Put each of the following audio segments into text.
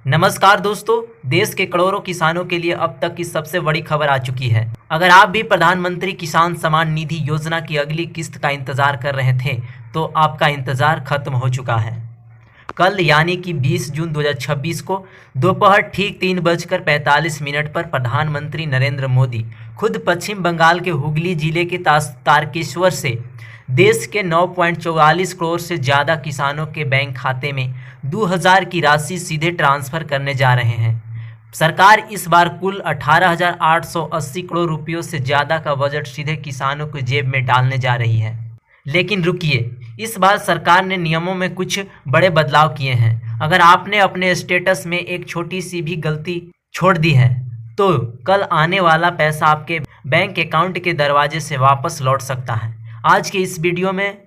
नमस्कार दोस्तों, देश के करोड़ों किसानों के लिए अब तक की सबसे बड़ी खबर आ चुकी है। अगर आप भी प्रधानमंत्री किसान सम्मान निधि योजना की अगली किस्त का इंतजार कर रहे थे, तो आपका इंतजार खत्म हो चुका है। कल यानी कि 20 जून 2026 को दोपहर ठीक 3:45 पर प्रधानमंत्री नरेंद्र मोदी खुद पश्चिम बंगाल के हुगली जिले के तारकेश्वर से देश के 9.44 करोड़ से ज़्यादा किसानों के बैंक खाते में 2000 की राशि सीधे ट्रांसफ़र करने जा रहे हैं। सरकार इस बार कुल 18,880 करोड़ रुपयों से ज़्यादा का बजट सीधे किसानों की जेब में डालने जा रही है। लेकिन रुकिए, इस बार सरकार ने नियमों में कुछ बड़े बदलाव किए हैं। अगर आपने अपने स्टेटस में एक छोटी सी भी गलती छोड़ दी है, तो कल आने वाला पैसा आपके बैंक अकाउंट के दरवाजे से वापस लौट सकता है। आज के इस वीडियो में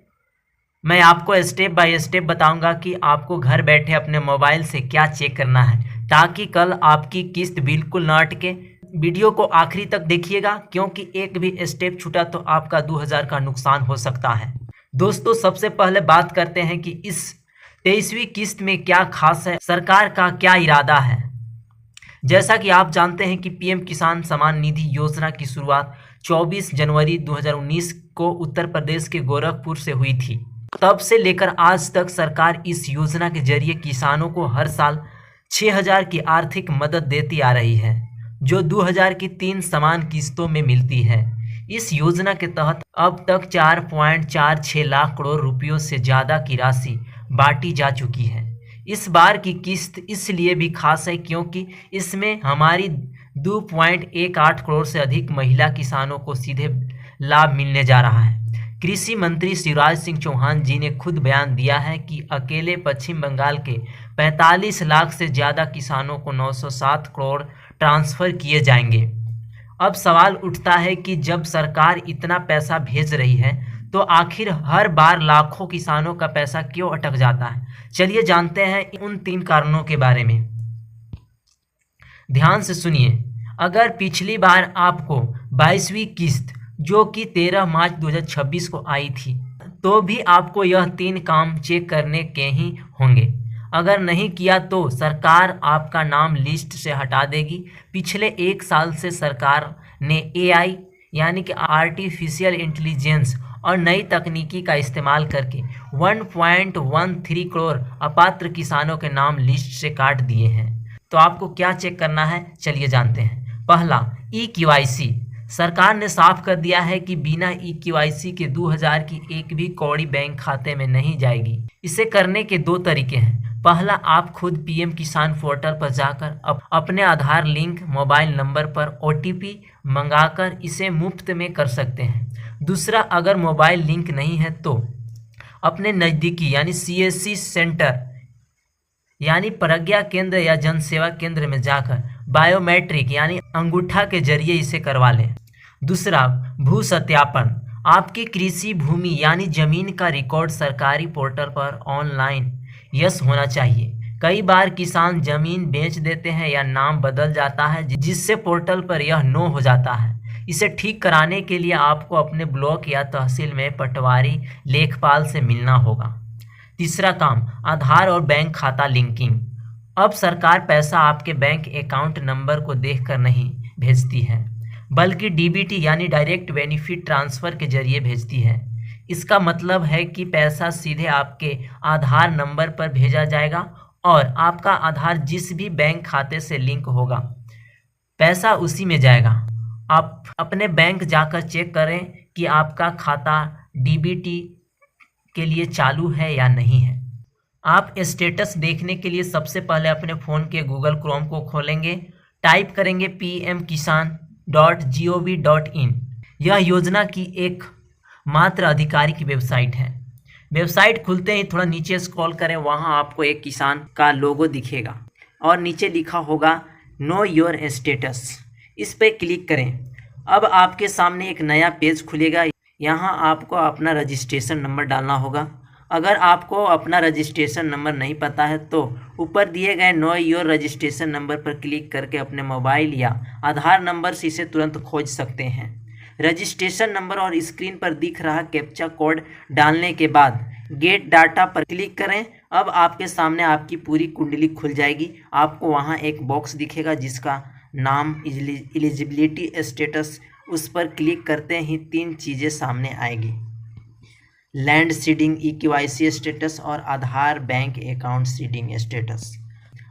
मैं आपको स्टेप बाय स्टेप बताऊंगा कि आपको घर बैठे अपने मोबाइल से क्या चेक करना है, ताकि कल आपकी किस्त बिल्कुल ना अटके। वीडियो को आखिरी तक देखिएगा, क्योंकि एक भी स्टेप छूटा तो आपका 2000 का नुकसान हो सकता है। दोस्तों, सबसे पहले बात करते हैं कि इस 23वीं किस्त में क्या खास है, सरकार का क्या इरादा है। जैसा कि आप जानते हैं कि पीएम किसान सम्मान निधि योजना की शुरुआत 24 जनवरी 2019 को उत्तर प्रदेश के गोरखपुर से हुई थी। तब से लेकर आज तक सरकार इस योजना के जरिए किसानों को हर साल 6000 की आर्थिक मदद देती आ रही है, जो 2000 की 3 समान किस्तों में मिलती है। इस योजना के तहत अब तक 4.46 लाख करोड़ रुपयों से ज़्यादा की राशि बांटी जा चुकी है। इस बार की किस्त इसलिए भी खास है क्योंकि इसमें हमारी 2.18 करोड़ से अधिक महिला किसानों को सीधे लाभ मिलने जा रहा है। कृषि मंत्री शिवराज सिंह चौहान जी ने खुद बयान दिया है कि अकेले पश्चिम बंगाल के 45 लाख से ज़्यादा किसानों को 907 करोड़ ट्रांसफ़र किए जाएंगे। अब सवाल उठता है कि जब सरकार इतना पैसा भेज रही है, तो आखिर हर बार लाखों किसानों का पैसा क्यों अटक जाता है। चलिए जानते हैं उन 3 कारणों के बारे में। ध्यान से सुनिए। अगर पिछली बार आपको 22वीं किस्त, जो कि 13 मार्च 2026 को आई थी, तो भी आपको यह 3 काम चेक करने के ही होंगे। अगर नहीं किया तो सरकार आपका नाम लिस्ट से हटा देगी। पिछले 1 साल से सरकार ने एआई यानी कि आर्टिफिशियल इंटेलिजेंस और नई तकनीकी का इस्तेमाल करके 1.13 करोड़ अपात्र किसानों के नाम लिस्ट से काट दिए हैं। तो आपको क्या चेक करना है, चलिए जानते हैं। पहला, ई-केवाईसी। सरकार ने साफ कर दिया है कि बिना ई-केवाईसी के 2000 की एक भी कौड़ी बैंक खाते में नहीं जाएगी। इसे करने के 2 तरीके हैं। पहला, आप खुद पीएम किसान पोर्टल पर जाकर अपने आधार लिंक मोबाइल नंबर पर ओटीपी मंगाकर इसे मुफ्त में कर सकते हैं। दूसरा, अगर मोबाइल लिंक नहीं है तो अपने नज़दीकी यानी सीएससी सेंटर यानी प्रज्ञा केंद्र या जन सेवा केंद्र में जाकर बायोमेट्रिक यानी अंगूठा के जरिए इसे करवा लें। दूसरा, भू सत्यापन। आपकी कृषि भूमि यानी जमीन का रिकॉर्ड सरकारी पोर्टल पर ऑनलाइन यस होना चाहिए। कई बार किसान जमीन बेच देते हैं या नाम बदल जाता है, जिससे पोर्टल पर यह नो हो जाता है। इसे ठीक कराने के लिए आपको अपने ब्लॉक या तहसील में पटवारी लेखपाल से मिलना होगा। तीसरा काम, आधार और बैंक खाता लिंकिंग। अब सरकार पैसा आपके बैंक अकाउंट नंबर को देखकर नहीं भेजती है, बल्कि डीबीटी यानी डायरेक्ट बेनिफिट ट्रांसफ़र के जरिए भेजती है। इसका मतलब है कि पैसा सीधे आपके आधार नंबर पर भेजा जाएगा और आपका आधार जिस भी बैंक खाते से लिंक होगा, पैसा उसी में जाएगा। आप अपने बैंक जाकर चेक करें कि आपका खाता डीबीटी के लिए चालू है या नहीं है। आप स्टेटस देखने के लिए सबसे पहले अपने फ़ोन के गूगल क्रोम को खोलेंगे, टाइप करेंगे pmkisan.gov.in। यह योजना की एक मात्र आधिकारिक वेबसाइट है। वेबसाइट खुलते ही थोड़ा नीचे स्क्रॉल करें, वहाँ आपको एक किसान का लोगो दिखेगा और नीचे लिखा होगा नो योर स्टेटस। इस पर क्लिक करें। अब आपके सामने एक नया पेज खुलेगा। यहाँ आपको अपना रजिस्ट्रेशन नंबर डालना होगा। अगर आपको अपना रजिस्ट्रेशन नंबर नहीं पता है तो ऊपर दिए गए नो योर रजिस्ट्रेशन नंबर पर क्लिक करके अपने मोबाइल या आधार नंबर से इसे तुरंत खोज सकते हैं। रजिस्ट्रेशन नंबर और स्क्रीन पर दिख रहा कैप्चा कोड डालने के बाद गेट डाटा पर क्लिक करें अब आपके सामने आपकी पूरी कुंडली खुल जाएगी। आपको वहाँ एक बॉक्स दिखेगा जिसका नाम एलिजिबिलिटी स्टेटस, उस पर क्लिक करते ही 3 चीज़ें सामने आएगी: लैंड सीडिंग, EKYC स्टेटस और आधार बैंक अकाउंट सीडिंग स्टेटस।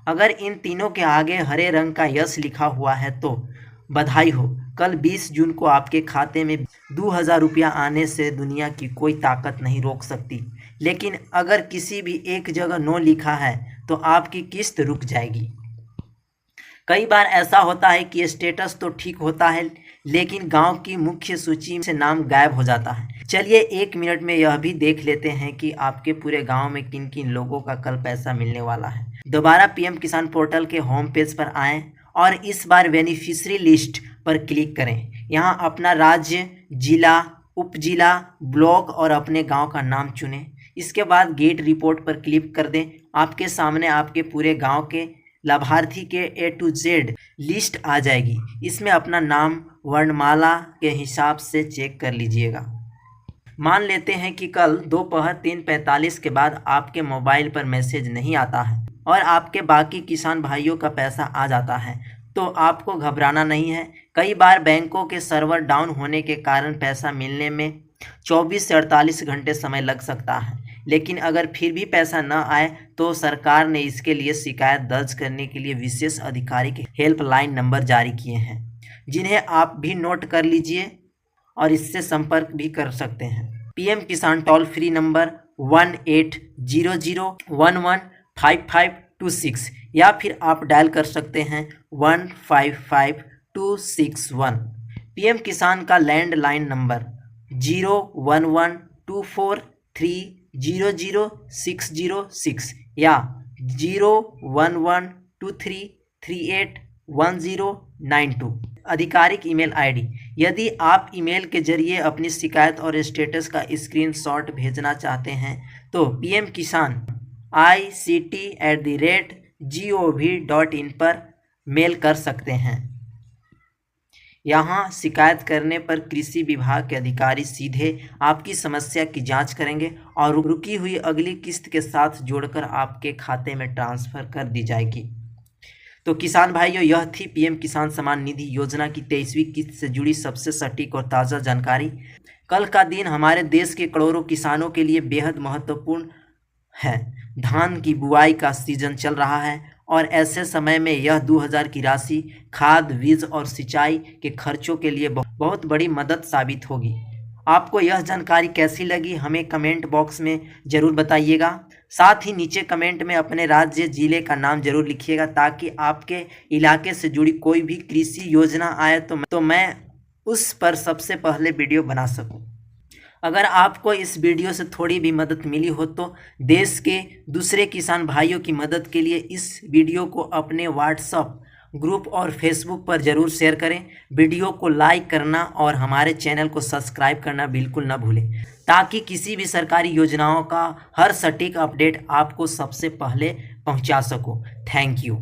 अगर इन तीनों के आगे हरे रंग का यस लिखा हुआ है तो बधाई हो, कल 20 जून को आपके खाते में 2000 रुपया आने से दुनिया की कोई ताकत नहीं रोक सकती। लेकिन अगर किसी भी एक जगह नो लिखा है तो आपकी किस्त रुक जाएगी। कई बार ऐसा होता है कि स्टेटस तो ठीक होता है लेकिन गांव की मुख्य सूची से नाम गायब हो जाता है। चलिए 1 मिनट में यह भी देख लेते हैं कि आपके पूरे गांव में किन किन लोगों का कल पैसा मिलने वाला है। दोबारा PM किसान पोर्टल के होम पेज पर आएं और इस बार बेनिफिशियरी लिस्ट पर क्लिक करें। यहाँ अपना राज्य, जिला, उपजिला, ब्लॉक और अपने गांव का नाम चुनें। इसके बाद गेट रिपोर्ट पर क्लिक कर दें। आपके सामने आपके पूरे गांव के लाभार्थी के A to Z लिस्ट आ जाएगी। इसमें अपना नाम वर्णमाला के हिसाब से चेक कर लीजिएगा। मान लेते हैं कि कल दोपहर 3:45 के बाद आपके मोबाइल पर मैसेज नहीं आता है और आपके बाकी किसान भाइयों का पैसा आ जाता है, तो आपको घबराना नहीं है। कई बार बैंकों के सर्वर डाउन होने के कारण पैसा मिलने में 24 से 48 घंटे समय लग सकता है। लेकिन अगर फिर भी पैसा न आए तो सरकार ने इसके लिए शिकायत दर्ज करने के लिए विशेष आधिकारिक हेल्पलाइन नंबर जारी किए हैं, जिन्हें आप भी नोट कर लीजिए और इससे संपर्क भी कर सकते हैं। PM किसान टोल फ्री नंबर 1800115526 या फिर आप डायल कर सकते हैं 155261। PM किसान का लैंडलाइन नंबर 01124300606 या 01123381092। आधिकारिक ईमेल ID, यदि आप ईमेल के जरिए अपनी शिकायत और स्टेटस का स्क्रीनशॉट भेजना चाहते हैं तो pmkisan@gov.in पर मेल कर सकते हैं। यहाँ शिकायत करने पर कृषि विभाग के अधिकारी सीधे आपकी समस्या की जांच करेंगे और रुकी हुई अगली किस्त के साथ जोड़कर आपके खाते में ट्रांसफ़र कर दी जाएगी। तो किसान भाइयों, यह थी PM किसान सम्मान निधि योजना की 23वीं किस्त से जुड़ी सबसे सटीक और ताज़ा जानकारी। कल का दिन हमारे देश के करोड़ों किसानों के लिए बेहद महत्वपूर्ण है। धान की बुआई का सीजन चल रहा है और ऐसे समय में यह 2000 की राशि खाद, बीज और सिंचाई के खर्चों के लिए बहुत बड़ी मदद साबित होगी। आपको यह जानकारी कैसी लगी हमें कमेंट बॉक्स में ज़रूर बताइएगा। साथ ही नीचे कमेंट में अपने राज्य, जिले का नाम जरूर लिखिएगा ताकि आपके इलाके से जुड़ी कोई भी कृषि योजना आए तो मैं उस पर सबसे पहले वीडियो बना सकूं। अगर आपको इस वीडियो से थोड़ी भी मदद मिली हो तो देश के दूसरे किसान भाइयों की मदद के लिए इस वीडियो को अपने व्हाट्सएप ग्रुप और फेसबुक पर ज़रूर शेयर करें। वीडियो को लाइक करना और हमारे चैनल को सब्सक्राइब करना बिल्कुल न भूलें ताकि किसी भी सरकारी योजनाओं का हर सटीक अपडेट आपको सबसे पहले पहुंचा सको। Thank you.